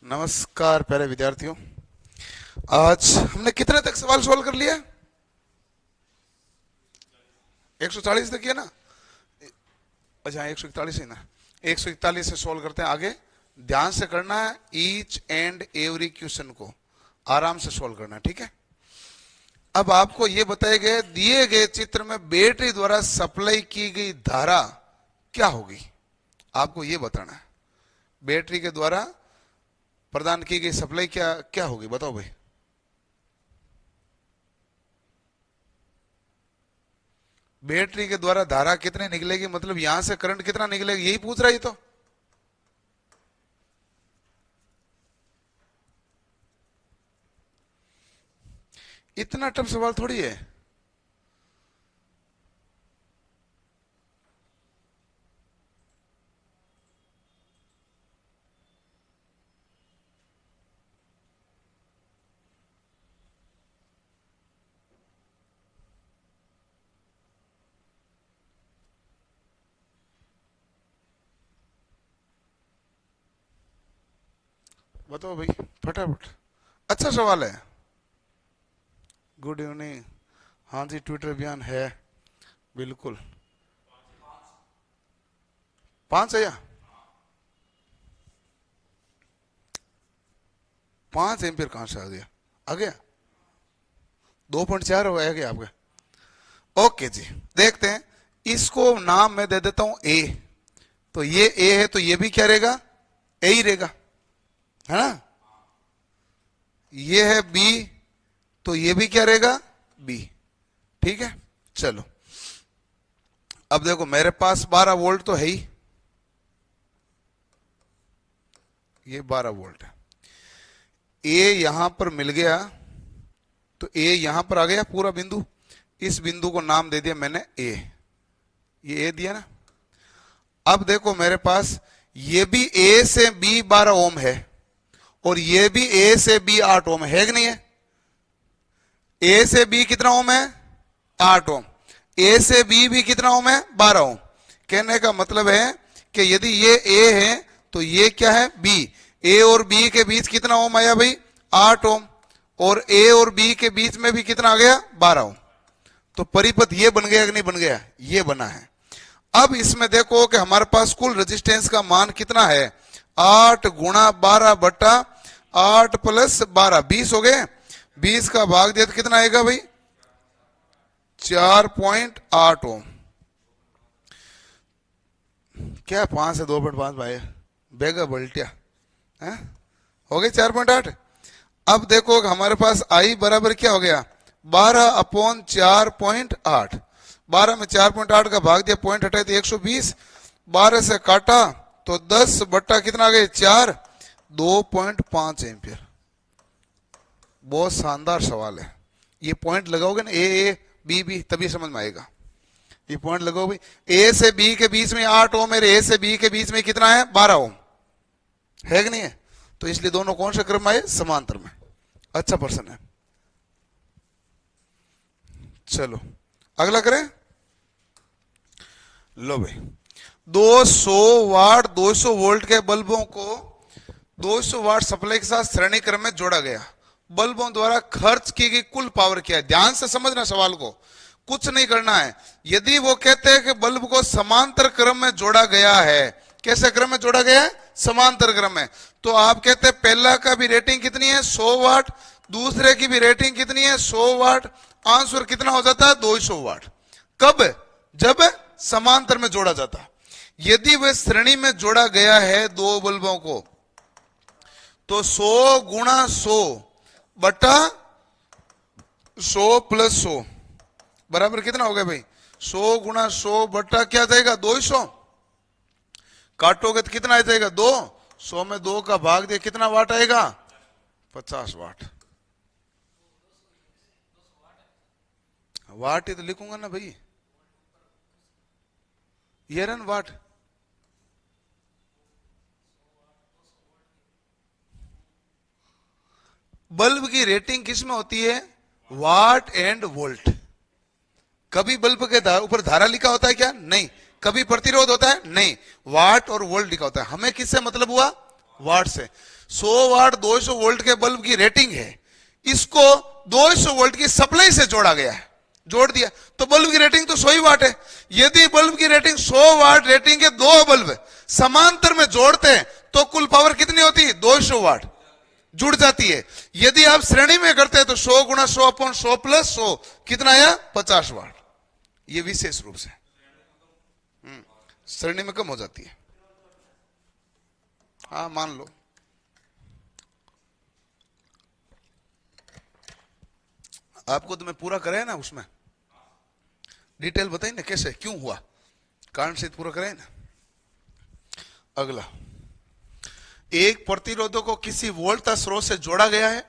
नमस्कार प्यारे विद्यार्थियों। आज हमने कितने तक सवाल सॉल्व कर लिया? 140 तक किया ना? अच्छा 141 ही ना, 141 से सॉल्व करते हैं आगे। ध्यान से करना है, ईच एंड एवरी क्वेश्चन को आराम से सॉल्व करना है, ठीक है। अब आपको ये बताए गए दिए गए चित्र में बैटरी द्वारा सप्लाई की गई धारा क्या होगी, आपको ये बताना है। बैटरी के द्वारा प्रदान की गई सप्लाई क्या क्या होगी, बताओ भाई। बैटरी के द्वारा धारा कितनी निकलेगी, मतलब यहां से करंट कितना निकलेगा, यही पूछ रहा है तो। इतना टफ सवाल थोड़ी है। बताओ भाई फटाफट। अच्छा सवाल है। Good evening. हाँ जी, ट्विटर अभियान है बिल्कुल। 5 है या 5 एम्पियर कहां से आ गया? आ गया 2.4 हो गया आपका। ओके जी, देखते हैं। इसको नाम मैं दे देता हूं ए। तो ये ए है तो ये भी क्या रहेगा, ए ही रहेगा, है ना। ये है बी तो ये भी क्या रहेगा, बी। ठीक है, चलो अब देखो मेरे पास 12 वोल्ट तो है ही, ये 12 वोल्ट है। ए यहां पर मिल गया तो ए यहां पर आ गया पूरा बिंदु। इस बिंदु को नाम दे दिया मैंने ए, ये ए दिया ना। अब देखो मेरे पास ये भी ए से बी 12 ओम है और ये भी ए से बी 8 ओम है कि नहीं है। ए से बी कितना ओम है, 8 ओम। ए से बी भी कितना ओम है, 12 ओम। कहने का मतलब है कि यदि ये ए है तो ये क्या है, बी। ए और बी के बीच कितना ओम आया भाई, 8 ओम। और ए और बी के बीच में भी कितना आ गया, 12 ओम। तो परिपथ ये बन गया कि नहीं बन गया, ये बना है। अब इसमें देखो कि हमारे पास कुल रेजिस्टेंस का मान कितना है, 8 गुणा 12 बटा 8 प्लस 12, 20 हो गए। 20 का भाग दिया तो कितना आएगा भाई, 4.8 ओम। क्या 5 से 2.5 भाई बेगा बल्टिया है? हो गए 4.8। अब देखो हमारे पास आई बराबर क्या हो गया, 12/4.8। 12 में 4.8 का भाग दिया, पॉइंट हटाए तो 120। 12 से काटा तो 10 बट्टा कितना आ गया, 4, 2.5 एम्पियर। बहुत शानदार सवाल है। ये पॉइंट लगाओगे ना, ए बी बी, तभी समझ में आएगा। ये पॉइंट लगाओ भाई, ए से बी के बीच में 8 ओम है, ए से बी के बीच में कितना है, 12 ओम है कि नहीं है। तो इसलिए दोनों कौन से क्रम में आए, समांतर में। अच्छा प्रश्न है। चलो अगला करें। लो भाई, 200 वाट 200 वोल्ट के बल्बों को 200 वाट सप्लाई के साथ श्रेणी क्रम में जोड़ा गया। बल्बों द्वारा खर्च की गई कुल पावर क्या है। ध्यान से समझना सवाल को, कुछ नहीं करना है। यदि वो कहते हैं कि बल्ब को समांतर क्रम में जोड़ा गया है, कैसे क्रम में जोड़ा गया है, समांतर क्रम में, तो आप कहते हैं पहला का भी रेटिंग कितनी है, 100 वाट, दूसरे की भी रेटिंग कितनी है, 100 वाट। आंसर कितना हो जाता है, 200 वाट। कब, जब समांतर में जोड़ा जाता है। यदि वह श्रेणी में जोड़ा गया है दो बल्बों को, तो 100 गुणा 100 बटा 100 प्लस 100 बराबर कितना हो गया भाई, 100 गुणा 100 बटा क्या जाएगा, 200। काटोगे तो कितना आ जाएगा, 2। 100 में 2 का भाग दिया, कितना वाट आएगा, 50 वाट। वाट ही तो लिखूंगा ना भाई, ये रन वाट। बल्ब की रेटिंग किस में होती है, वाट एंड वोल्ट। कभी बल्ब के ऊपर धारा लिखा होता है क्या, नहीं। कभी प्रतिरोध होता है, नहीं। वाट और वोल्ट लिखा होता है। हमें किससे मतलब हुआ, वाट से। 100 वाट 200 वोल्ट के बल्ब की रेटिंग है, इसको 200 वोल्ट की सप्लाई से जोड़ा गया है, जोड़ दिया तो बल्ब की रेटिंग तो 100 ही वाट है। यदि बल्ब की रेटिंग 100 वाट रेटिंग के दो बल्ब समांतर में जोड़ते हैं तो कुल पावर कितनी होती है? 200 वाट जुड़ जाती है। यदि आप श्रेणी में करते हैं तो 100 गुणा 100 अपॉन 100 प्लस 100 कितना आया? 50 वाट। ये विशेष रूप से श्रेणी में कम हो जाती है। हाँ मान लो आपको तो मैं पूरा करे ना, उसमें डिटेल बताइए ना कैसे क्यों हुआ, कारण से पूरा करें ना। अगला, एक प्रतिरोधक को किसी वोल्टता स्रोत से जोड़ा गया है,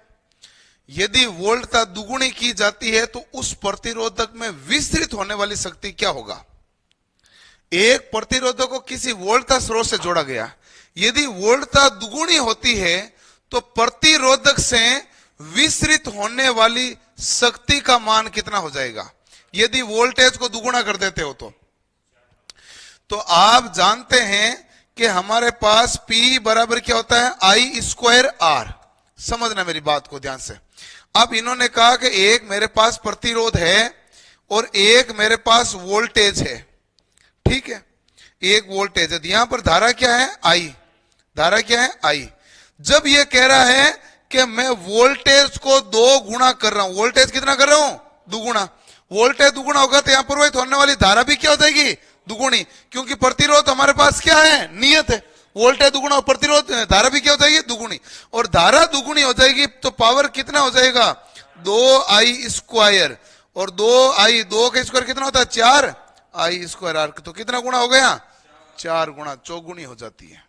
यदि वोल्टता दुगुनी की जाती है तो उस प्रतिरोधक में विस्तृत होने वाली शक्ति क्या होगा? एक प्रतिरोधक को किसी वोल्टता स्रोत से जोड़ा गया, यदि वोल्टता दुगुनी होती है तो प्रतिरोधक से विस्तृत होने वाली शक्ति का मान कितना हो जाएगा? यदि वोल्टेज को दुगुना कर देते हो तो आप जानते हैं कि हमारे पास P बराबर क्या होता है? I square R। समझना मेरी बात को ध्यान से। अब इन्होंने कहा कि एक मेरे पास प्रतिरोध है और एक मेरे पास वोल्टेज है, ठीक है, एक वोल्टेज है, यहां पर धारा क्या है? I। धारा क्या है? I। जब यह कह रहा है कि मैं वोल्टेज को 2 गुना कर रहा हूं, वोल्टेज कितना कर रहा हूं? दुगुना। वोल्टेज दुगुना होगा तो यहां प्रवाहित होने वाली धारा भी क्या हो जाएगी? दुगुनी, क्योंकि प्रतिरोध हमारे पास क्या है? नियत है। वोल्टेज दुगुना और प्रतिरोध धारा भी क्या हो जाएगी? दुगुनी। और धारा दुगुनी हो जाएगी तो पावर कितना हो जाएगा? 2I स्क्वायर, और 2I 2 का स्क्वायर कितना होता है? 4I स्क्वायर R, तो कितना गुना हो गया? 4 गुना, चौगुनी हो जाती है।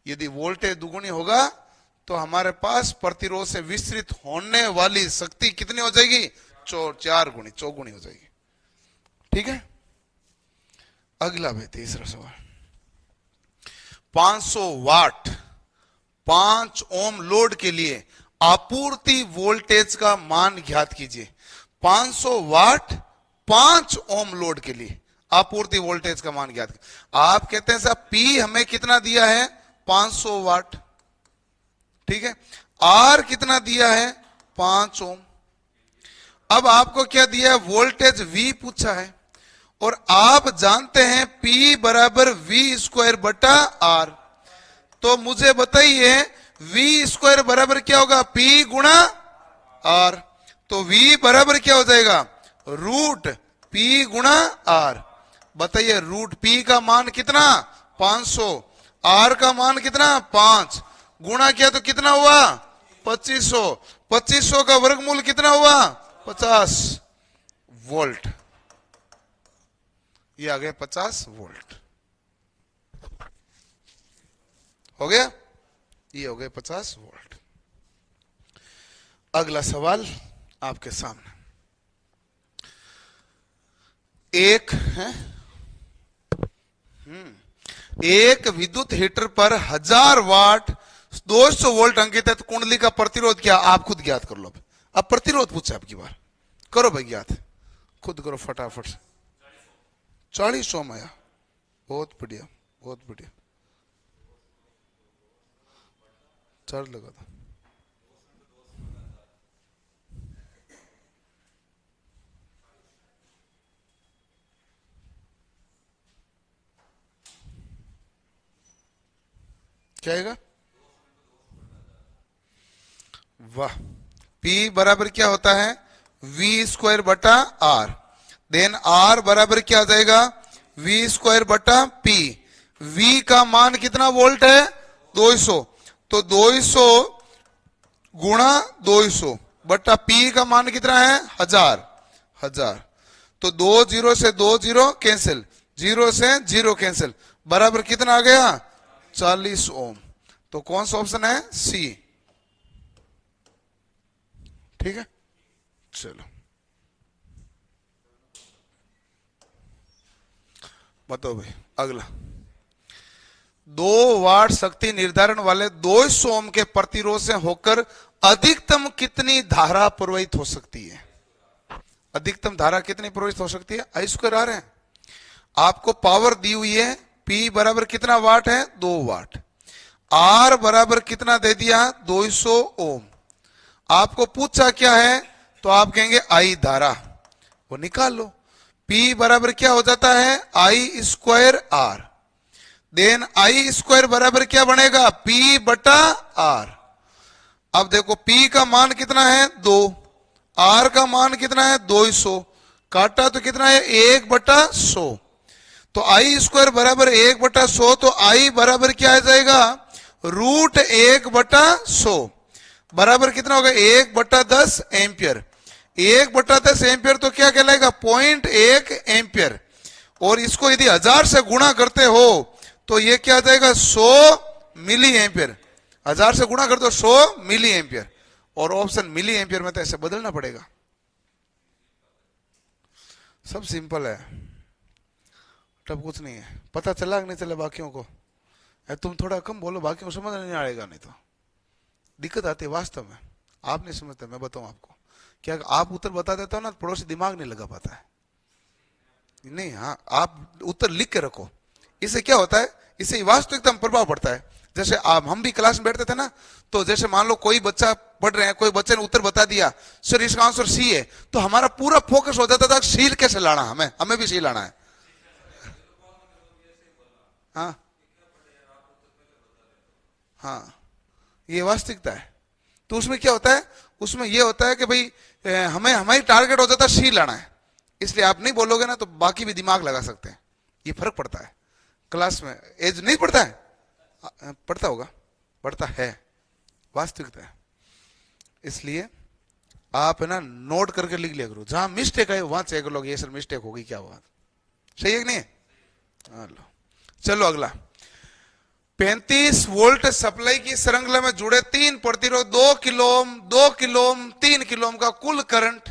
यदि वोल्टेज दुगुनी होगा तो हमारे पास प्रतिरोध से विस्तृत होने वाली शक्ति कितनी हो जाएगी? 4 गुनी, चौगुनी हो जाएगी। ठीक है। अगला भाई तीसरा सवाल, 500 वाट 5 ओम लोड के लिए आपूर्ति वोल्टेज का मान ज्ञात कीजिए। 500 वाट 5 ओम लोड के लिए आपूर्ति वोल्टेज का मान ज्ञात कीजिए। आप कहते हैं साहब P हमें कितना दिया है? 500 वाट, ठीक है। R कितना दिया है? 5 ओम। अब आपको क्या दिया है? वोल्टेज V पूछा है, और आप जानते हैं P बराबर V स्क्वायर बटा R। तो मुझे बताइए V स्क्वायर बराबर क्या होगा? P गुणा R। तो V बराबर क्या हो जाएगा? रूट P गुणा R। बताइए रूट P का मान कितना? 500, R का मान कितना? 5, गुणा किया तो कितना हुआ? 2500। 2500 का वर्गमूल कितना हुआ? 50 वोल्ट। ये आ गया 50 वोल्ट, हो गया, ये हो गए 50 वोल्ट। अगला सवाल आपके सामने, एक है एक विद्युत हीटर पर 1000 वाट 200 वोल्ट अंकित है, तो कुंडली का प्रतिरोध क्या? आप खुद ज्ञात कर लो। अब प्रतिरोध पूछा आपकी बार, करो भाई ज्ञात, खुद करो फटाफट से। 40 ओम आया, बहुत बढ़िया, बहुत बढ़िया। चार्ज लगा था, क्या आएगा? वाह। P बराबर क्या होता है? V स्क्वायर बटा R। देन R बराबर क्या आ जाएगा? V स्क्वायर बटा P। V का मान कितना वोल्ट है? 200, तो 200 गुणा 200 बटा P का मान कितना है? 1000। तो 2 0 से 2 0 कैंसिल, 0 से 0 कैंसिल, बराबर कितना आ गया? 40 ओम। तो कौन सा ऑप्शन है? सी। ठीक है, चलो बताओ भाई। अगला, 2 वाट शक्ति निर्धारण वाले 200 ओम के प्रतिरोध से होकर अधिकतम कितनी धारा प्रवाहित हो सकती है? अधिकतम धारा कितनी प्रवाहित हो सकती है? I स्क्वायर R है। आपको पावर दी हुई है P बराबर कितना वाट है? 2 वाट। आर बराबर कितना दे दिया 200 ओम। आपको पूछा क्या है तो आप कहेंगे आई धारा, वो निकाल लो। P बराबर क्या हो जाता है I square R. Then I square बराबर क्या बनेगा P बटा आर। अब देखो P का मान कितना है 2, R का मान कितना है 200, काटा तो कितना है 1/100। तो आई स्क्वायर बराबर 1/100, तो आई बराबर क्या आ जाएगा √1/100 बराबर कितना होगा 1/10 एम्पियर। 1/10 एम्पियर तो क्या कहलाएगा 0.1 एम्पियर। और इसको यदि 1000 से गुणा करते हो तो ये क्या आ जाएगा 100 मिली एम्पियर। 1000 से गुणा कर दो 100 मिली एम्पियर। और ऑप्शन मिली एम्पियर में तो ऐसे बदलना पड़ेगा। सब सिंपल है, तब कुछ नहीं है। पता चला कि नहीं चला बाकियों को? तुम थोड़ा कम बोलो, बाकियों को समझ नहीं आएगा, नहीं तो दिक्कत आती है वास्तव में। आप नहीं समझते, मैं बताऊं आपको क्या, आप उत्तर बता देता हो ना पड़ोसी दिमाग नहीं लगा पाता है। नहीं, हाँ आप उत्तर लिख के रखो। इससे क्या होता है, इससे वास्तविकता में प्रभाव पड़ता है। जैसे हम भी क्लास में बैठते थे ना, तो जैसे मान लो कोई बच्चा पढ़ रहे हैं, कोई बच्चे ने उत्तर बता दिया सर इसका आंसर सी है, तो हमारा पूरा फोकस हो जाता था सी कैसे लाना, हमें भी सी लाना है। हाँ हाँ, ये वास्तविकता है। तो उसमें क्या होता है, उसमें ये होता है कि भाई हमें हमारी टारगेट हो जाता है सी लाना है, इसलिए आप नहीं बोलोगे ना तो बाकी भी दिमाग लगा सकते हैं। ये फर्क पड़ता है क्लास में। एज नहीं पड़ता है, पड़ता होगा, पड़ता है, वास्तविकता है। इसलिए आप है ना नोट करके लिख लिया करो, जहां मिस्टेक है वहां चेक कर लो ये सर मिस्टेक होगी क्या बात, सही है कि नहीं? चलो अगला, 35 वोल्ट सप्लाई की श्रृंखला में जुड़े 3 प्रतिरोध 2 kilo ohm, 2 kilo ohm, 3 kilo ohm का कुल करंट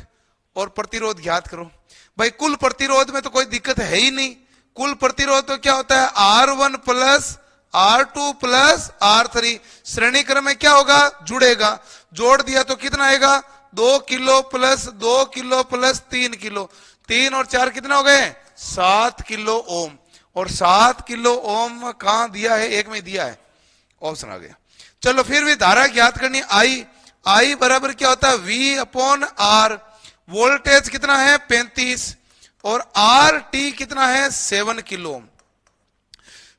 और प्रतिरोध ज्ञात करो। भाई कुल प्रतिरोध में तो कोई दिक्कत है ही नहीं। कुल प्रतिरोध तो क्या होता है R1 plus R2 plus R3। श्रेणी क्रम में क्या होगा जुड़ेगा, जोड़ दिया तो कितना आएगा 2 kilo plus 2 kilo plus 3 kilo, 3 और 4 कितना हो गए 7 किलो ओम। और 7 किलो ओम कहां दिया है, एक में दिया है, ऑप्शन आ गया। चलो फिर भी धारा ज्ञात करनी, आई बराबर क्या होता है V/R। वोल्टेज कितना है 35 और RT कितना है 7 किलो ओम।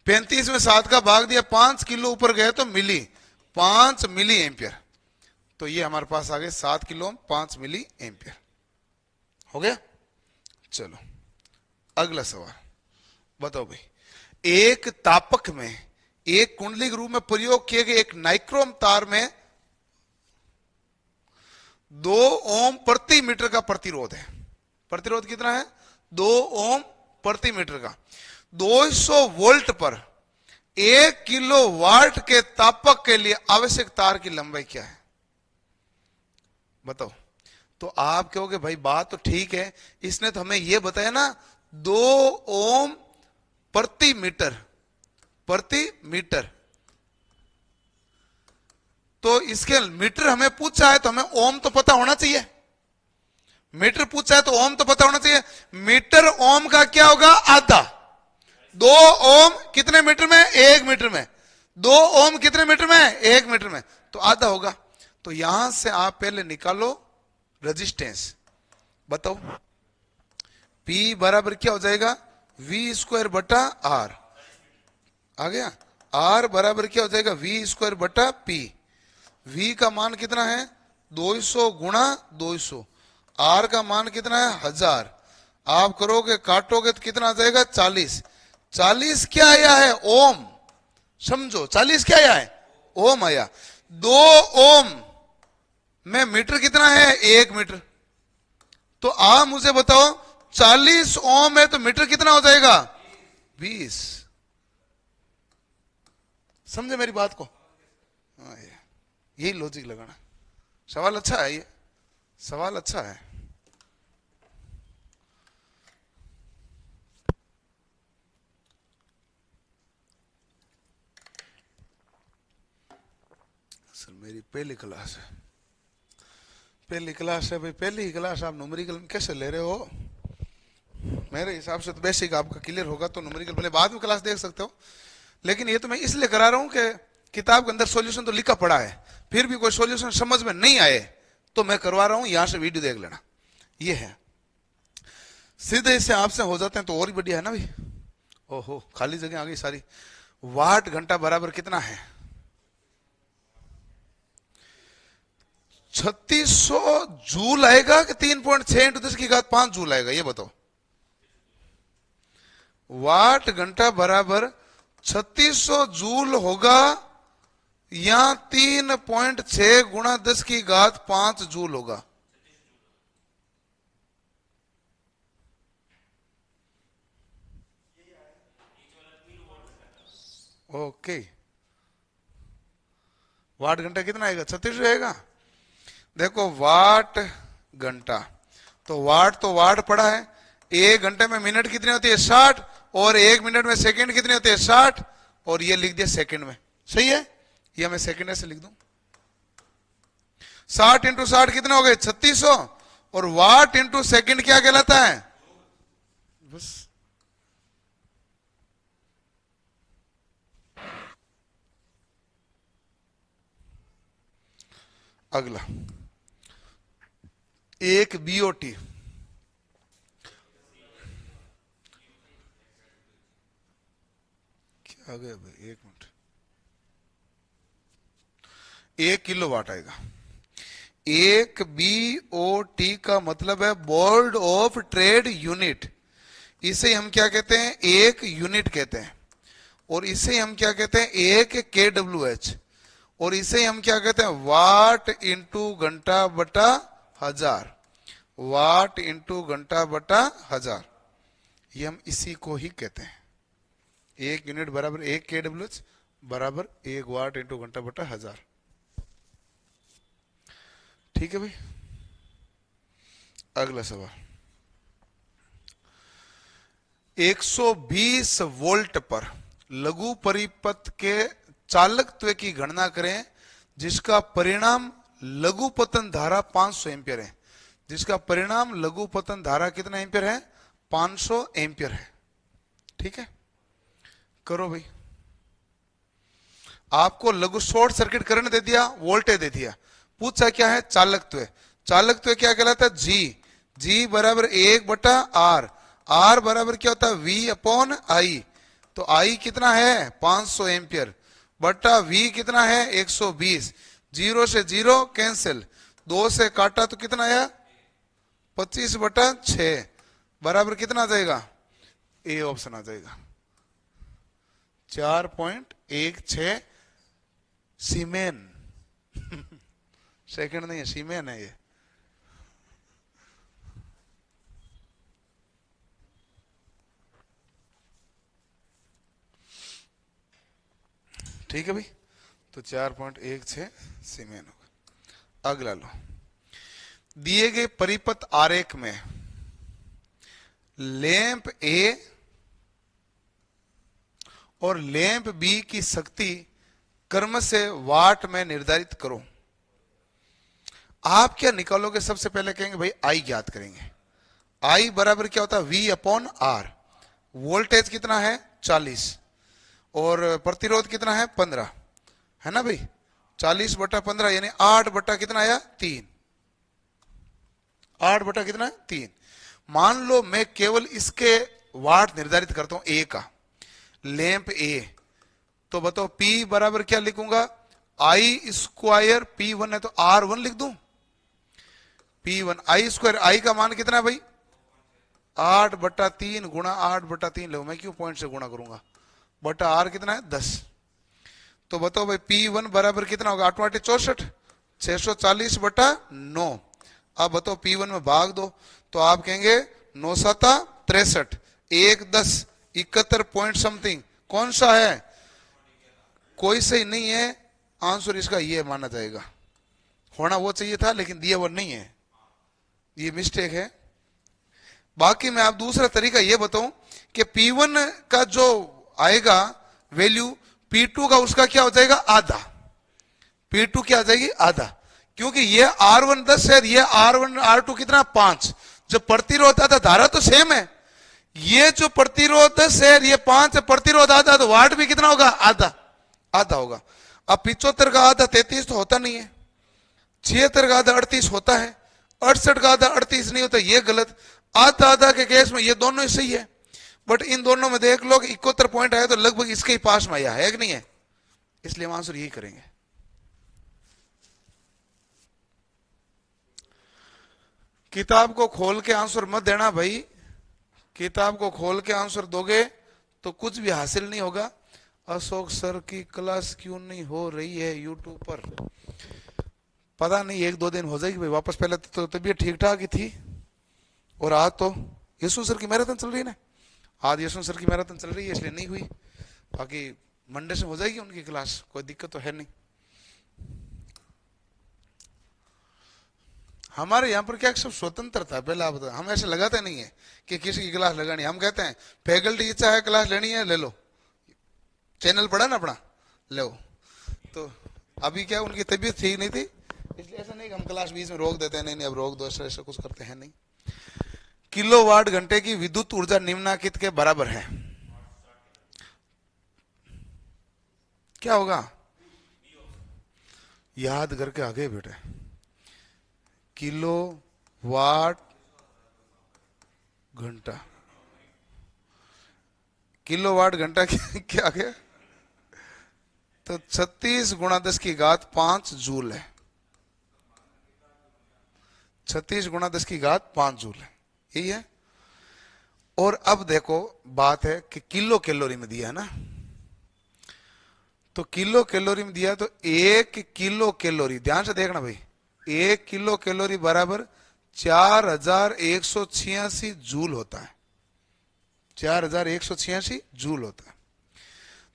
35 में 7 का भाग दिया, 5 किलो ऊपर गए तो मिली 5 मिली एम्पियर। तो ये हमारे पास आ गए 7 किलो ओम 5 मिली एम्पियर हो गया। चलो अगला सवाल बताओ भाई, एक तापक में एक कुंडली के रूप में प्रयोग किए गए एक नाइक्रोम तार में 2 ओम प्रति मीटर का प्रतिरोध है। प्रतिरोध कितना है 2 ओम प्रति मीटर का। 200 वोल्ट पर 1 किलो वाट के तापक के लिए आवश्यक तार की लंबाई क्या है बताओ। तो आप कहोगे भाई बात तो ठीक है, इसने तो हमें यह बताया ना 2 ओम प्रति मीटर, प्रति मीटर। तो इसके मीटर हमें पूछा है तो हमें ओम तो पता होना चाहिए। मीटर पूछा है तो ओम तो पता होना चाहिए। मीटर ओम का क्या होगा आधा। 2 ओम कितने मीटर में 1 मीटर में, 2 ओम कितने मीटर में 1 मीटर में, तो आधा होगा। तो यहां से आप पहले निकालो रेजिस्टेंस, बताओ P बराबर क्या हो जाएगा V² बटा R। आ गया। R बराबर क्या हो जाएगा V² बटा P। V का मान कितना है 200 गुणा 200, R का मान कितना है 1000। आप करोगे काटोगे तो कितना आ जाएगा 40। 40 क्या आया है ओम, समझो 40 क्या आया है ओम आया। 2 ओम में मीटर कितना है 1 मीटर। तो आप मुझे बताओ 40 ओम है तो मीटर कितना हो जाएगा 20। समझे मेरी बात को? यही लॉजिक लगाना। सवाल अच्छा है, ये सवाल अच्छा है। सर मेरी पहली क्लास है, पहली क्लास है भाई, पहली ही क्लास आप न्यूमेरिकल कैसे ले रहे हो? मेरे हिसाब से तो बेसिक आपका क्लियर होगा तो न्यूमेरिकल भले बाद में क्लास देख सकते हो, लेकिन ये तो मैं इसलिए करा रहा हूं कि किताब के अंदर सॉल्यूशन तो लिखा पड़ा है, फिर भी कोई सॉल्यूशन समझ में नहीं आए तो मैं करवा रहा हूं, यहां से वीडियो देख लेना। ये है, सीधे इससे आपसे हो जाते हैं तो और ही बढ़िया है ना भाई। ओहो, खाली जगह आ गई सारी। वाट घंटा बराबर कितना है? 3600 जूल आएगा कि 3.6 इंटू 10⁵ जूल आएगा, ये बताओ। वाट घंटा बराबर 3600 जूल होगा या 3.6 गुणा 10⁵5 जूल होगा? ओके, वाट घंटा कितना आएगा? 3600 आएगा। देखो वाट घंटा, तो वाट पड़ा है। एक घंटे में मिनट कितनी होती है? 60, और एक मिनट में सेकंड कितने होते हैं? 60, और ये लिख दिया सेकंड में, सही है। ये मैं सेकंड ऐसे लिख दूं, 60 इंटू 60 कितने हो गए? 3600, और वाट इंटू सेकंड क्या कहलाता है? बस। अगला, एक बीओटी, क्या आ गया भाई, एक मिनट, 1 किलोवाट आएगा। एक बीओटी का मतलब है बोर्ड ऑफ ट्रेड यूनिट। इसे हम क्या कहते हैं? एक यूनिट कहते हैं। और इसे हम क्या कहते हैं? एक केडब्ल्यूएच। और इसे हम क्या कहते हैं? वाट इंटू घंटा बटा हजार। वाट इंटू घंटा बटा हजार, ये हम इसी को ही कहते हैं। एक यूनिट बराबर एक केडब्ल्यूएच बराबर 1 वाट इंटू घंटा बटा हजार। ठीक है भाई। अगला सवाल, 120 वोल्ट पर लघु परिपथ के चालकत्व की गणना करें जिसका परिणाम लघु पतन धारा 500 एम्पियर है। जिसका परिणाम लघु पतन धारा कितना एम्पियर है? 500 एम्पियर है। ठीक है, करो भाई। आपको लघु शॉर्ट सर्किट करंट दे दिया, वोल्टेज दे दिया, पूछा क्या है? चालकत्व। चालकत्व क्या कहलाता है? जी बराबर 1/R। R बराबर क्या होता है? V/I। तो I कितना है? 500 एम्पियर, बटा V कितना है? 120। 0 से 0 कैंसिल, 2 से काटा तो कितना आया? 25/6 बराबर कितना आ जाएगा? ए ऑप्शन आ जाएगा, 4.16 सीमेन। सेकंड नहीं है, सीमेन है ये। ठीक है भाई, तो 4.16 सीमेन होगा। अगला लो, दिए गए परिपथ आरेख में लैंप ए और लैंप बी की शक्ति क्रम से वाट में निर्धारित करो। आप क्या निकालोगे? सबसे पहले कहेंगे भाई आई ज्ञात करेंगे। आई बराबर क्या होता है? V/R। वोल्टेज कितना है? 40, और प्रतिरोध कितना है? 15, है ना भाई। 40/15 यानी 8 बटा कितना आया? 3। 8 बटा कितना है? 3। मान लो मैं केवल इसके वाट निर्धारित करता हूं, ए का, लैंप ए। तो बताओ P बराबर क्या लिखूंगा? I² P1 है तो R1 लिख दूं। P1 I², I का मान कितना है भाई? 8/3 गुणा 8/3 लो, मैं क्यों पॉइंट से गुणा करूंगा, बटा R कितना है? 10। तो बताओ भाई P1 बराबर कितना होगा? 8 8 64, 640/9। अब बताओ P1 में भाग दो तो आप कहेंगे 9 7 63, 1 10 71 पॉइंट समथिंग। कौन सा है? कोई सही नहीं है, आंसर इसका ये माना जाएगा। होना वो चाहिए था लेकिन दिया वो नहीं है, ये मिस्टेक है। बाकी मैं आप दूसरा तरीका ये बताऊं कि P1 का जो आएगा वैल्यू, P2 का उसका क्या हो जाएगा? आधा। P2 क्या आ जाएगी? आधा, क्योंकि ये R1 10 है, ये R1 R2 कितना? 5। जो प्रतिरोध आधा, धारा तो सेम है। ये जो प्रतिरोध 10 है, ये 5 है, प्रतिरोध आधा, तो वाट भी कितना होगा? आधा। आधा होगा। अब 75 का आधा 33 तो होता नहीं है, 76 का आधा 38 होता है, 68 का आधा 38 नहीं होता, ये गलत। आधा आधा के केस में ये दोनों ही सही है, बट इन दोनों में देख लो 71 पॉइंट आया तो लगभग इसके ही पास में आया है कि नहीं है, इसलिए हम आंसर यही करेंगे। किताब को खोल के आंसर मत देना भाई, किताब को खोल के आंसर दोगे तो कुछ भी हासिल नहीं होगा। अशोक सर की क्लास क्यों नहीं हो रही है यूट्यूब पर? पता नहीं, 1-2 दिन हो जाएगी भाई वापस। पहले तो तबीयत ठीक ठाक ही थी, और आज तो यशवंत सर की मैराथन चल रही है ना, आज यशवंत सर की मैराथन चल रही है इसलिए नहीं हुई, बाकी मंडे से हो जाएगी उनकी क्लास, कोई दिक्कत तो है नहीं। हमारे यहाँ पर क्या सब स्वतंत्रता है, पहले आप बताओ, हम ऐसे लगाते नहीं है कि किसी की क्लास लगानी, हम कहते हैं फैकल्टी इच्छा है क्लास लेनी है ले लो, चैनल पड़ा ना अपना, लो। तो अभी क्या उनकी तबीयत ठीक नहीं थी, इसलिए ऐसा नहीं कि हम क्लास बीच में रोक देते हैं, नहीं नहीं अब रोक दो, ऐसा कुछ करते हैं नहीं। किलोवाट घंटे की विद्युत ऊर्जा निम्नलिखित के बराबर है, क्या होगा? याद करके आगे बेटे, किलो वाट घंटा, किलो वाट घंटा क्या गया? तो 36 गुणा 10 की घात 5 जूल है, 36 गुणा 10 की घात 5 जूल है, यही है। और अब देखो बात है कि किलो कैलोरी में दिया है ना, तो किलो कैलोरी में दिया तो 1 किलो कैलोरी, ध्यान से देखना भाई, 1 किलो कैलोरी बराबर 4186 जूल होता है, 4186 जूल होता है।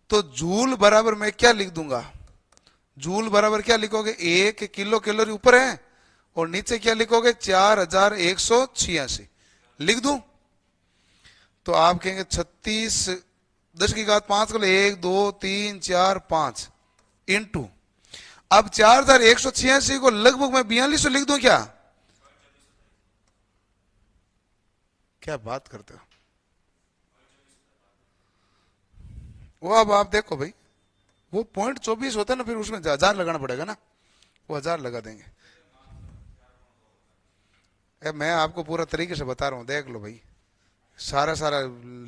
तो जूल बराबर मैं क्या लिख दूंगा, जूल बराबर क्या लिखोगे, 1 किलो कैलोरी ऊपर है और नीचे क्या लिखोगे 4186 लिख दूं। तो आप कहेंगे 36 10 की घात 5 को 1 2 3 4 5 इंटू, अब 4186 को लगभग मैं 4200 लिख दूं क्या? क्या बात करते हो? वो अब आप देखो भाई, वो 0.24 होता है ना, फिर उसमें 1000 लगाना पड़ेगा ना, वो 1000 लगा देंगे। मैं आपको पूरा तरीके से बता रहा हूं, देख लो भाई, सारा सारा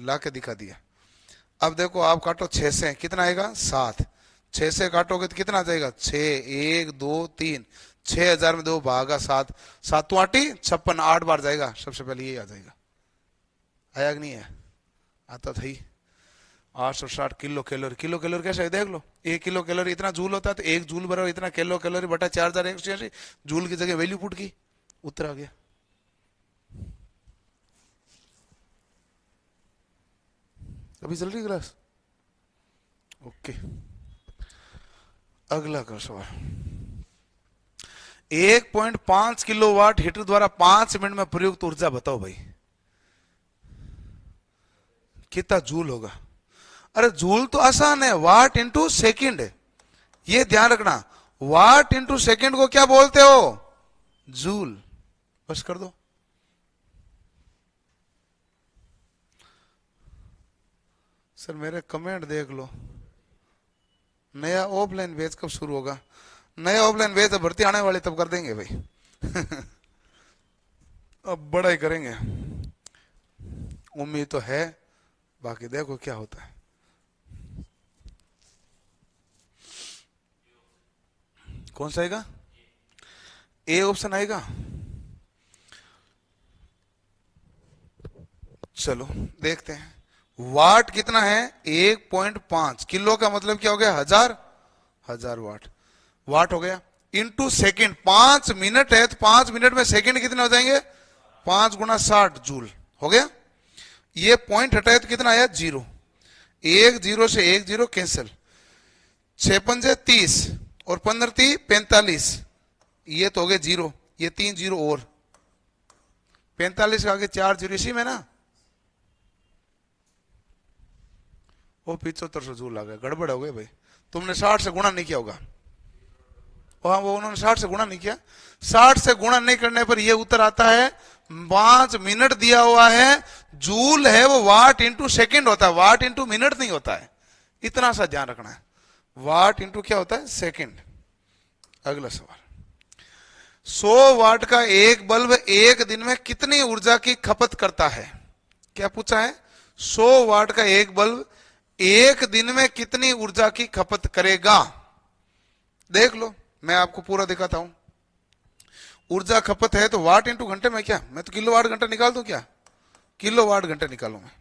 ला के दिखा दिया। अब देखो आप काटो 6 से, कितना आएगा 7, 6 से काटोगे तो कितना आ जाएगा 6 1 2 3, 6000 में 2 भागा 7, 7 आटी 56, 8 बार जाएगा, सबसे पहले ये आ जाएगा। आया कि नहीं है? आता था ही 860 किलो कैलोरी। किलो कैलोरी कैसे है देख लो, 1 किलो कैलोरी इतना जूल होता है, तो 1 जूल बराबर इतना किलो कैलोरी बटा 4186, जूल की जगह वैल्यू पुट की, उत्तर आ गया। अभी चल रही क्लास? ओके, अगला का सवाल, 1.5 किलोवाट हीटर द्वारा 5 मिनट में प्रयुक्त ऊर्जा बताओ भाई, कितना जूल होगा? अरे जूल तो आसान है, वाट इंटू सेकेंड है, ये ध्यान रखना, वाट इंटू सेकेंड को क्या बोलते हो? जूल। बस कर दो। सर मेरे कमेंट देख लो, नया ऑफलाइन बैच कब शुरू होगा? नया ऑफलाइन बैच भर्ती आने वाली तब कर देंगे भाई अब बड़ा ही करेंगे, उम्मीद तो है, बाकी देखो क्या होता है। कौन सा आएगा? ए ऑप्शन आएगा। चलो देखते हैं, वाट कितना है 1.5, किलो का मतलब क्या हो गया 1000 वाट, वाट हो गया, इंटू सेकेंड, 5 मिनट है तो 5 मिनट में सेकेंड कितने हो जाएंगे 5 गुना 60 जूल हो गया। ये पॉइंट हटाए तो कितना आया 0, 1 0 से 1 0 कैंसिल, 6 पंजे 30 और 15 30 45, ये तो हो गए 0, ये 3 0 और 45 के आगे 4 0 इसी में ना, वो 75 जूल आ गया, गड़बड़ हो गई भाई, तुमने 60 से गुणा नहीं किया होगा, वहां वो उन्होंने 60 से गुणा नहीं किया, 60 से गुणा नहीं करने पर ये उत्तर आता है 5 मिनट दिया हुआ है, जूल है वो वाट इंटू सेकेंड होता है, वाट इंटू मिनट नहीं होता है, इतना सा ध्यान रखना है। वाट इंटू क्या होता है, सेकंड। अगला सवाल, 100 वाट का एक बल्ब एक दिन में कितनी ऊर्जा की खपत करता है? क्या पूछा है? 100 वाट का एक बल्ब एक दिन में कितनी ऊर्जा की खपत करेगा? देख लो, मैं आपको पूरा दिखाता हूं। ऊर्जा खपत है तो वाट इंटू घंटे में, क्या मैं तो किलो वाट घंटा निकाल दूं क्या? किलो वाट घंटा निकालू मैं।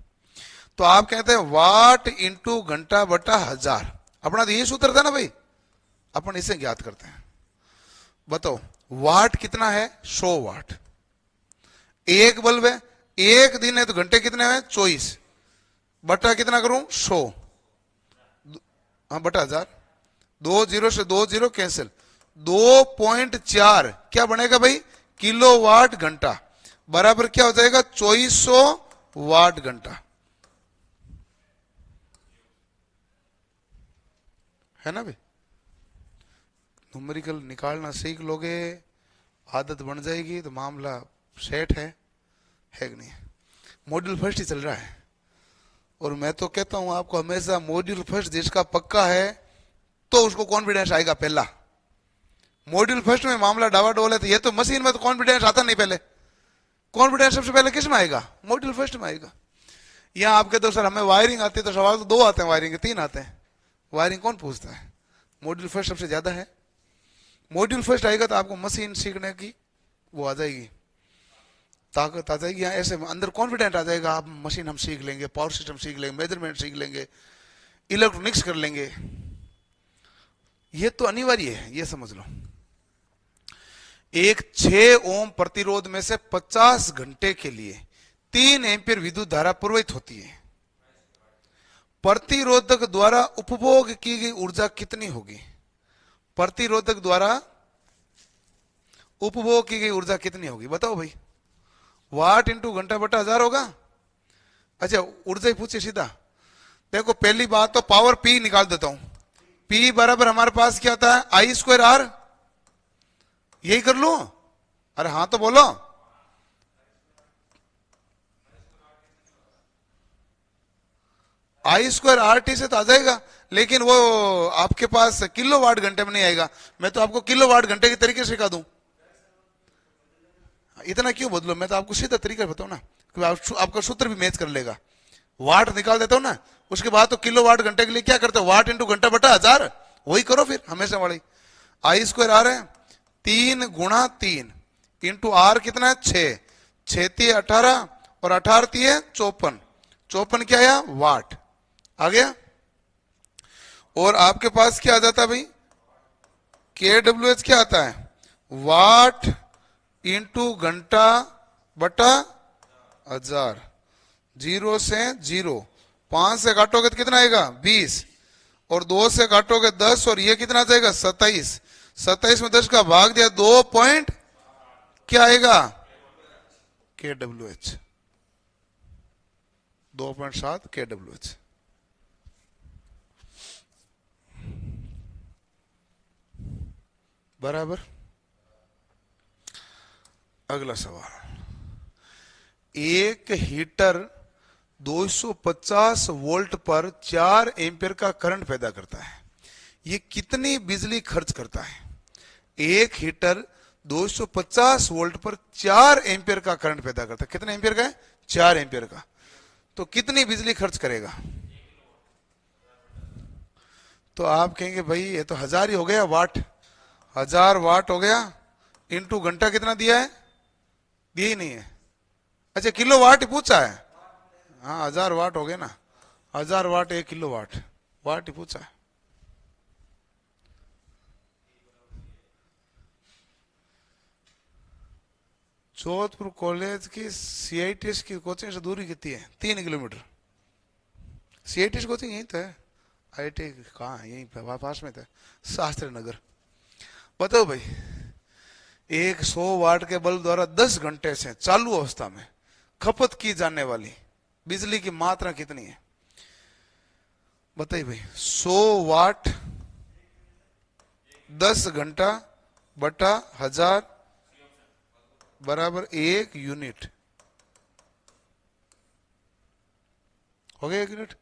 तो आप कहते हैं वाट इंटू घंटा बटा 1000। अपना तो ये सूत्र था ना भाई, अपन इसे ज्ञात करते हैं। बताओ वाट कितना है? 100 वाट। एक बल्ब है, एक दिन है तो घंटे कितने हैं? 24। बटा कितना करूं? 100। हाँ बटा 1000। 2 जीरो से 2 जीरो कैंसिल। 2.4 क्या बनेगा भाई? किलो वाट घंटा। बराबर क्या हो जाएगा? 2400 वाट घंटा, है ना भाई? न्यूमेरिकल निकालना सीख लोगे, आदत बन जाएगी तो मामला सेट है कि नहीं? मॉड्यूल फर्स्ट ही चल रहा है और मैं तो कहता हूं आपको हमेशा, मॉड्यूल फर्स्ट जिसका पक्का है तो उसको कॉन्फिडेंस आएगा पहला। मॉड्यूल फर्स्ट में मामला डावाडोल है तो ये तो मशीन में तो कॉन्फिडेंस आता नहीं पहले। कॉन्फिडेंस सबसे पहले किस में आएगा? मॉड्यूल फर्स्ट में आएगा। यहां आप कहते हो सर हमें वायरिंग आती है, तो सवाल तो 2 आते हैं, वायरिंग के 3 आते हैं। वायरिंग कौन पूछता है? मॉड्यूल फर्स्ट सबसे ज्यादा है। मॉड्यूल फर्स्ट आएगा तो आपको मशीन सीखने की वो आ जाएगी, ताकत आ जाएगी। यहाँ ऐसे अंदर कॉन्फिडेंट आ जाएगा, आप मशीन हम सीख लेंगे, पावर सिस्टम सीख लेंगे, मेजरमेंट सीख लेंगे, इलेक्ट्रॉनिक्स कर लेंगे। ये तो अनिवार्य है, ये समझ लो। एक 6 ओम प्रतिरोध में से 50 घंटे के लिए 3 एम्पीयर विद्युत धारा प्रवाहित होती है। प्रतिरोधक द्वारा उपभोग की गई ऊर्जा कितनी होगी? प्रतिरोधक द्वारा उपभोग की गई ऊर्जा कितनी होगी? बताओ भाई। वाट इंटू घंटा बटा 1000 होगा। अच्छा ऊर्जा ही पूछे सीधा। देखो पहली बात तो पावर पी निकाल देता हूं। पी बराबर हमारे पास क्या आता है? I square are. यही कर लू? अरे हाँ तो बोलो। आई स्क्वायर आर टी से तो आ जाएगा, लेकिन वो आपके पास किलो वाट घंटे में नहीं आएगा। मैं तो आपको किलो वाट घंटे के तरीके सिखा दूं। इतना क्यों बदलो, मैं तो आपको सीधा तरीका बताऊं ना, आपका सूत्र भी मैच कर लेगा। वाट निकाल देता हूं ना, उसके बाद तो किलो वाट घंटे के लिए क्या करते हो? वाट इंटू घंटा बटा 1000। वही करो फिर हमेशा वाली। आई स्क्वायर आर है 3 गुणा 3 इंटू आर कितना है? 6। 6 × 18 और 18 × 54। 54 क्या आया? वाट आ गया। और आपके पास क्या आ जाता है भाई? के डब्ल्यू एच क्या आता है? वाट इंटू घंटा बटा 1000। 0 से 0, 5 से काटोगे तो कितना आएगा? 20, और 2 से काटोगे 10, और ये कितना आ जाएगा? 27। 27 में 10 का भाग दिया 2 पॉइंट क्या आएगा? के डब्ल्यू एच 2.7 के डब्ल्यू एच। बराबर। अगला सवाल, एक हीटर 250 वोल्ट पर 4 एम्पीयर का करंट पैदा करता है। ये कितनी बिजली खर्च करता है? एक हीटर 250 वोल्ट पर 4 एम्पीयर का करंट पैदा करता है। कितने एम्पीयर का है? 4 एम्पीयर का। तो कितनी बिजली खर्च करेगा? तो आप कहेंगे भाई ये तो 1000 ही हो गया वाट। 1000 वाट हो गया इंटू घंटा कितना दिया है? दिया ही नहीं है। अच्छा किलो वाट ही पूछा है। हाँ 1000 वाट हो गए ना। 1000 वाट 1 किलो वाट, वाट ही पूछा है। जोधपुर कॉलेज की सीआईटीएस की कोचिंग से दूरी कितनी है? 3 किलोमीटर। सीआईटीएस कोचिंग यहीं तो है। आईटी कहाँ है? यहीं पास में था, शास्त्री नगर। बताओ भाई, एक 100 वाट के बल्ब द्वारा 10 घंटे से चालू अवस्था में खपत की जाने वाली बिजली की मात्रा कितनी है? बताइए भाई। 100 वाट 10 घंटा बटा 1000 बराबर 1 यूनिट। हो गया 1 यूनिट।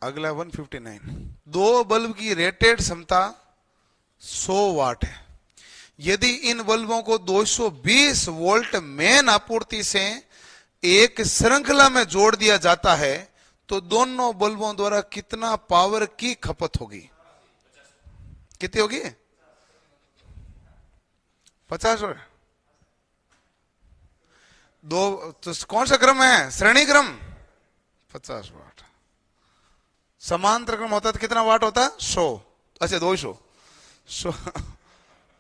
अगला 159। दो बल्ब की रेटेड क्षमता 100 वाट है। यदि इन बल्बों को 220 वोल्ट मेन आपूर्ति से एक श्रृंखला में जोड़ दिया जाता है तो दोनों बल्बों द्वारा कितना पावर की खपत होगी? कितनी होगी? 50 वाट। दो तो कौन सा क्रम है? श्रेणी क्रम 50 वाट। समांतर क्रम होता है तो कितना वाट होता है? 100। अच्छा 200।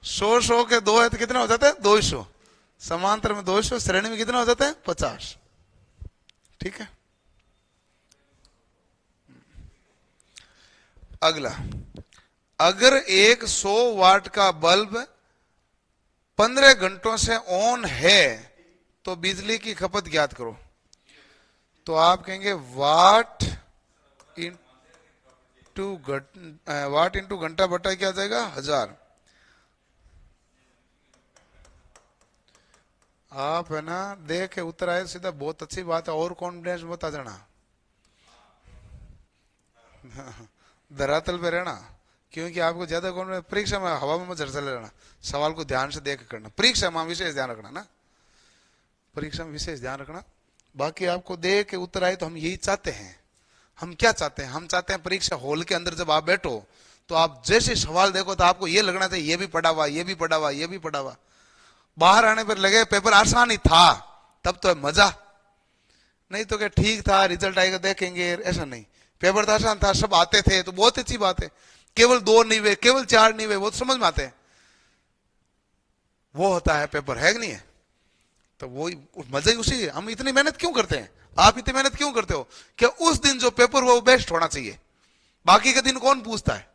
100 के दो है तो कितना हो जाता है? 200। समांतर में 200, श्रेणी में कितना हो जाता है? 50। ठीक है। अगला, अगर एक 100 वाट का बल्ब 15 घंटों से ऑन है तो बिजली की खपत ज्ञात करो। तो आप कहेंगे वाट इंटू घंटा बटा क्या आ जाएगा? 1000। आप है ना देख के उत्तर आए सीधा, बहुत अच्छी बात है। और कॉन्फिडेंस बता देना, धरातल पे रहना, क्योंकि आपको ज्यादा कॉन्फिडेंस। परीक्षा में हवा में मत झरझर लेना, सवाल को ध्यान से देख करना। परीक्षा में विशेष ध्यान रखना ना, परीक्षा में विशेष ध्यान रखना। बाकी आपको देख के उत्तर आए तो हम यही चाहते हैं। हम क्या चाहते हैं? हम चाहते हैं परीक्षा हॉल के अंदर जब आप बैठो तो आप जैसे सवाल देखो तो आपको ये लगना चाहिए ये भी पढ़ा हुआ, ये भी पढ़ा हुआ, ये भी पढ़ा हुआ। बाहर आने पर लगे पेपर आसान ही था, तब तो है मजा। नहीं तो क्या ठीक था, रिजल्ट आएगा देखेंगे, ऐसा नहीं। पेपर तो आसान था, सब आते थे तो बहुत अच्छी बात है। केवल 2 नहीं हुए, केवल 4 नहीं हुए, वो तो समझ में आते हैं। वो होता है पेपर, है कि नहीं है? तो वो मजा ही उसी है। हम इतनी मेहनत क्यों करते हैं? आप इतनी मेहनत क्यों करते हो? क्या उस दिन जो पेपर हुआ वो बेस्ट होना चाहिए। बाकी के दिन कौन पूछता है?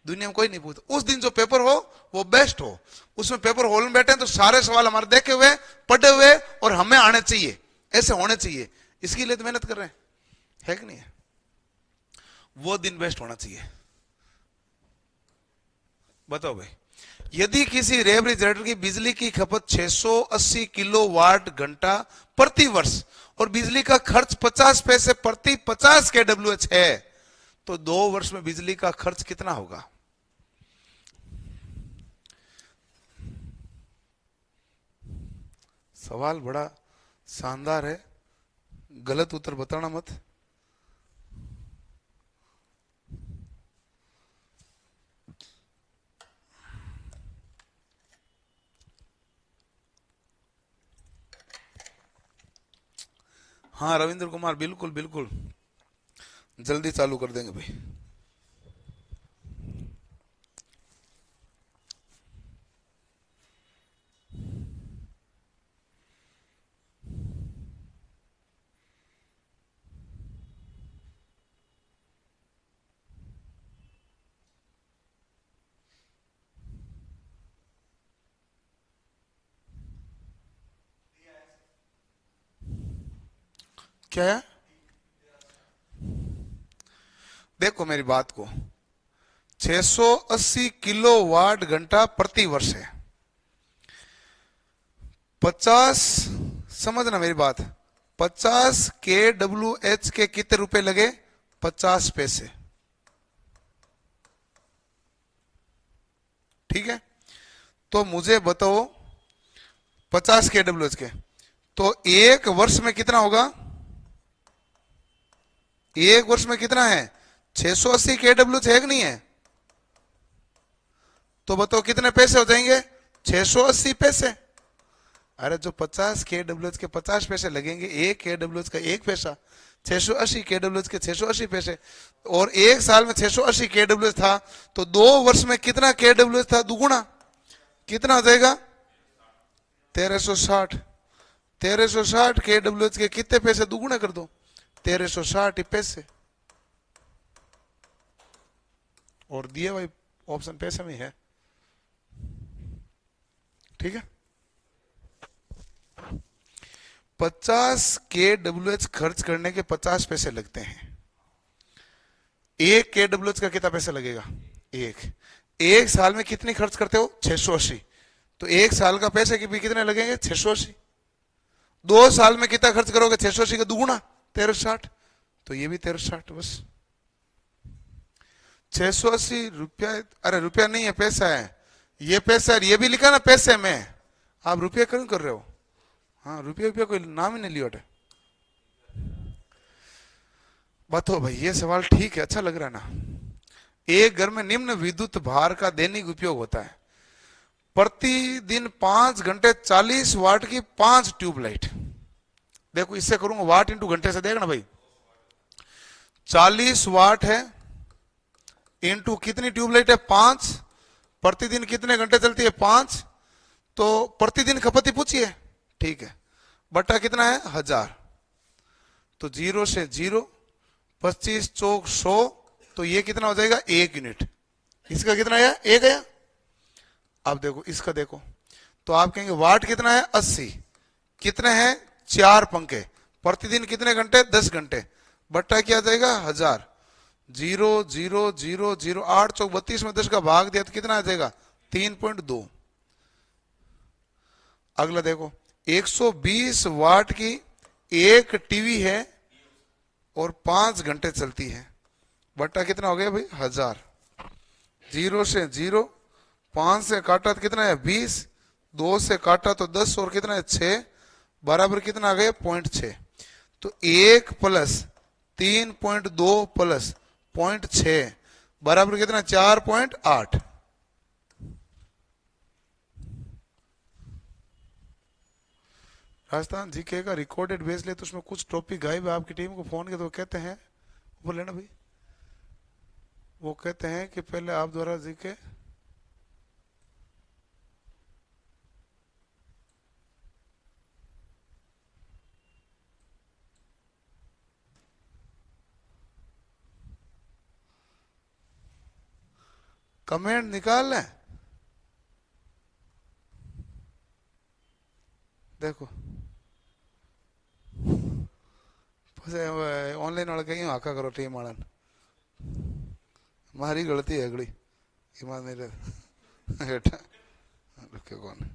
दुनिया में कोई नहीं पूछता। उस दिन जो पेपर हो वो बेस्ट हो। उसमें पेपर हॉल में बैठे हैं तो सारे सवाल हमारे देखे हुए, पढ़े हुए और हमें आने चाहिए, ऐसे होने चाहिए। इसके लिए तो मेहनत कर रहे हैं, है कि नहीं है? वो दिन बेस्ट होना चाहिए। बताओ भाई, यदि किसी रेफ्रिजरेटर की बिजली की खपत 680 किलोवाट घंटा प्रति वर्ष और बिजली का खर्च 50 पैसे प्रति 50 kWh है तो 2 वर्ष में बिजली का खर्च कितना होगा? सवाल बड़ा शानदार है, गलत उत्तर बताना मत। हाँ रविंद्र कुमार, बिल्कुल बिल्कुल, जल्दी चालू कर देंगे भाई। क्या है? देखो मेरी बात को, 680 किलोवाट घंटा प्रति वर्ष है। 50, समझना मेरी बात, 50 kWh के कितने रुपए लगे? 50 पैसे। ठीक है, तो मुझे बताओ 50 kWh के तो एक वर्ष में कितना होगा? एक वर्ष में कितना है? 680 kWh है कि नहीं है? तो बताओ कितने पैसे हो जाएंगे? 680 पैसे। अरे जो 50 kWh के 50 पैसे लगेंगे, 1 kWh का 1 पैसा, 680 kWh के 680 पैसे। और एक साल में 680 kWh था तो 2 वर्ष में कितना kWh था? दुगुना। कितना हो जाएगा? 1360। 1360 kWh के कितने पैसे? दुगुना कर दो, 1360 पैसे। और दिए भाई ऑप्शन पैसे में है। ठीक है, 50 kWh खर्च करने के 50 पैसे लगते हैं। 1 kWh का कितना पैसा लगेगा? एक साल में कितनी खर्च करते हो? 680। तो एक साल का पैसे भी कितने लगेंगे? 680। 2 साल में कितना खर्च करोगे? 680 का दुगुना, 1360। तो ये भी 1360 बस। ₹680, अरे रुपया नहीं है, पैसा है, ये पैसा है, ये भी लिखा ना पैसे में, आप रुपया क्यों कर रहे हो? हाँ, रुपया कोई नाम ही नहीं लिया। बताओ भाई, ये सवाल ठीक है, अच्छा लग रहा है ना। एक घर में निम्न विद्युत भार का दैनिक उपयोग होता है, प्रतिदिन 5 घंटे 40 वाट की 5 ट्यूबलाइट। देखो इससे करूंगा, वाट इंटू घंटे से, देखना भाई, 40 वाट है इंटू कितनी ट्यूबलाइट है, 5, प्रतिदिन कितने घंटे चलती है, 5, तो प्रतिदिन खपत ही पूछिए, ठीक है, बटा कितना है, 1000, तो 0 से 0, 25 चौक 100, तो ये कितना हो जाएगा, 1 यूनिट। इसका कितना है, 1 है। अब देखो इसका, देखो तो आप कहेंगे वाट कितना है, 80, कितने हैं, 4 पंखे, प्रतिदिन कितने घंटे, 10 घंटे, बट्टा क्या आ जाएगा, 1000, 0 0 0 0, 8 चौक 32 में 10 का भाग दिया तो कितना आ जाएगा, 3.2। अगला देखो, 120 वाट की एक टीवी है और 5 घंटे चलती है, बट्टा कितना हो गया भाई, 1000, 0 से 0, 5 से काटा तो कितना है, 20, 2 से काटा तो 10 और कितना है, 6, बराबर कितना आ गया, 0.6। तो 1 प्लस 3.2 प्लस 0.6 बराबर कितना, 4.8। राजस्थान जीके का रिकॉर्डेड भेज ले तो उसमें कुछ टॉपिक गायब है, आपकी टीम को फोन किया तो कहते हैं, ऊपर लेना भाई, वो कहते हैं कि पहले आप द्वारा जीके कमेंट निकाल लें। देखो ऑनलाइन वाले कहीं हाका करो टीम वाला, मारी गलती है अगली, ईमान नहीं रहता रुके कौन,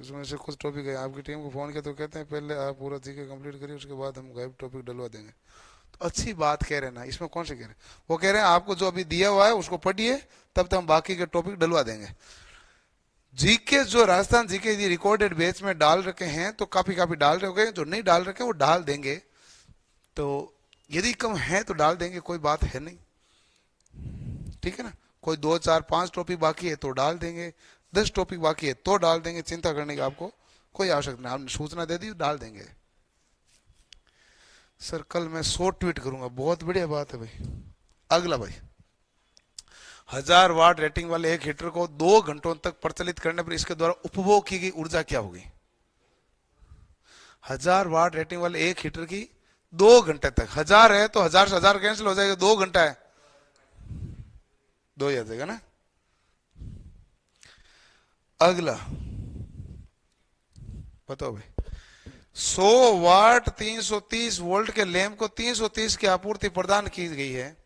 उसमें से कुछ टॉपिक है, आपकी टीम को फोन किया तो कहते हैं पहले आप पूरा जीके कंप्लीट करिए, उसके बाद हम गायब टॉपिक डलवा देंगे। तो अच्छी बात कह रहे हैं ना, इसमें कौन से कह रहे हैं, वो कह रहे हैं आपको जो अभी दिया हुआ है उसको पढ़िए, तब तक हम बाकी के टॉपिक डलवा देंगे। जीके जो राजस्थान जीके रिकॉर्डेड बेच में डाल रखे हैं तो काफी डाल रहे हो, जो नहीं डाल रखे वो डाल देंगे, तो यदि कम है तो डाल देंगे, कोई बात है नहीं, ठीक है ना। कोई 2 4 5 टॉपिक बाकी है तो डाल देंगे, 10 टॉपिक बाकी है तो डाल देंगे, चिंता करने की आपको कोई आवश्यकता नहीं, आपने सूचना दे दी डाल देंगे। सर कल मैं 100 ट्वीट करूंगा, बहुत बढ़िया बात है भाई। अगला भाई, 1000 वाट रेटिंग वाले एक हीटर को 2 घंटों तक प्रचलित करने पर इसके द्वारा उपभोग की गई ऊर्जा क्या होगी। 1000 वाट रेटिंग वाले एक हीटर की 2 घंटे तक, 1000 है तो 1000 से 1000 कैंसिल हो जाएगा, 2 घंटा है, 2 ही आ जाएगा ना। अगला बताओ भाई, 100 वाट 330 वोल्ट के लैंप को 330 की आपूर्ति प्रदान की गई है,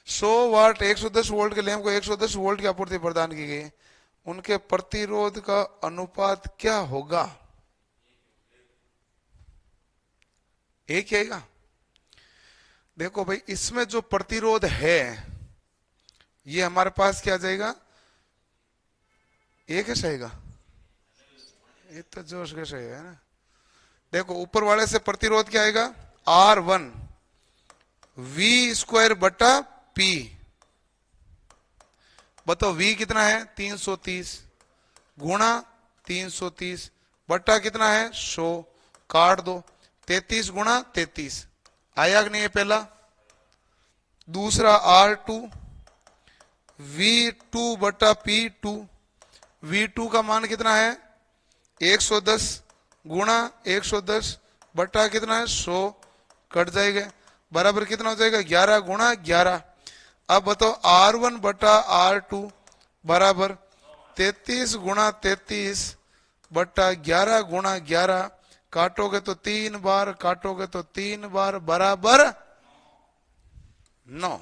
100 वाट 110 वोल्ट के लैंप को 110 वोल्ट की आपूर्ति प्रदान की गई, उनके प्रतिरोध का अनुपात क्या होगा, एक ही आएगा। देखो भाई, इसमें जो प्रतिरोध है ये हमारे पास क्या जाएगा, एक कैसे आएगा, ये तो जोश कैसे है ना। देखो ऊपर वाले से प्रतिरोध क्या आएगा, R1 V² बटा P, बताओ V कितना है 330 गुणा 330 बटा कितना है 100, काट दो, 33 गुणा 33, आया कि नहीं है पहला। दूसरा R2 V2 बटा P2, V2 का मान कितना है 110 गुणा 110 बटा कितना है 100, कट जाएगा, बराबर कितना हो जाएगा 11 गुणा 11। अब बताओ R1 बटा R2 बराबर 33 गुणा 33 बटा 11 गुणा 11, काटोगे तो 3 बार, काटोगे तो 3 बार, बराबर 9।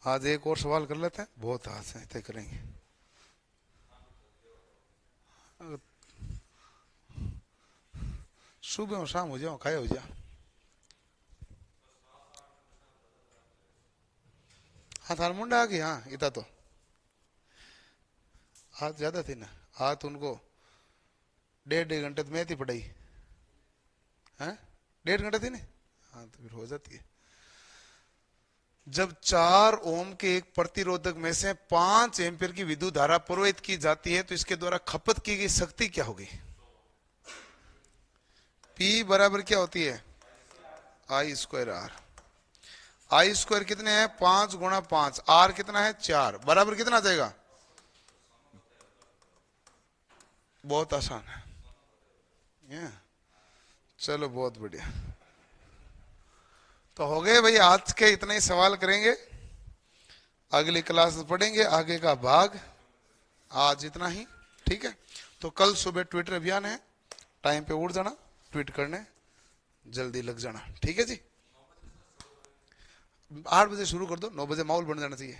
आज एक और सवाल कर लेते हैं, बहुत आज है तय करेंगे। सुबह और शाम हो जाओ, खाए हो जाओ। थार मुंडा आ गई। हाँ इतना तो आज ज्यादा थी ना, आज तो उनको 1.5 घंटे तो मैं थी पढ़ाई है, 1.5 घंटे थी ना। हाँ तो फिर हो जाती है। जब 4 ओम के एक प्रतिरोधक में से 5 एम्पीयर की विद्युत धारा प्रवाहित की जाती है तो इसके द्वारा खपत की गई शक्ति क्या होगी? P बराबर क्या होती है? I square are. I square कितने हैं? 5 गुणा 5। आर कितना है? 4। बराबर कितना आ जाएगा? बहुत आसान है ये। चलो बहुत बढ़िया। तो हो गए भाई, आज के इतने ही सवाल करेंगे, अगली क्लास में पढ़ेंगे आगे का भाग। आज इतना ही, ठीक है। तो कल सुबह ट्विटर अभियान है, टाइम पे उठ जाना, ट्वीट करने जल्दी लग जाना, ठीक है जी। 8 बजे शुरू कर दो, 9 बजे माहौल बन जाना चाहिए।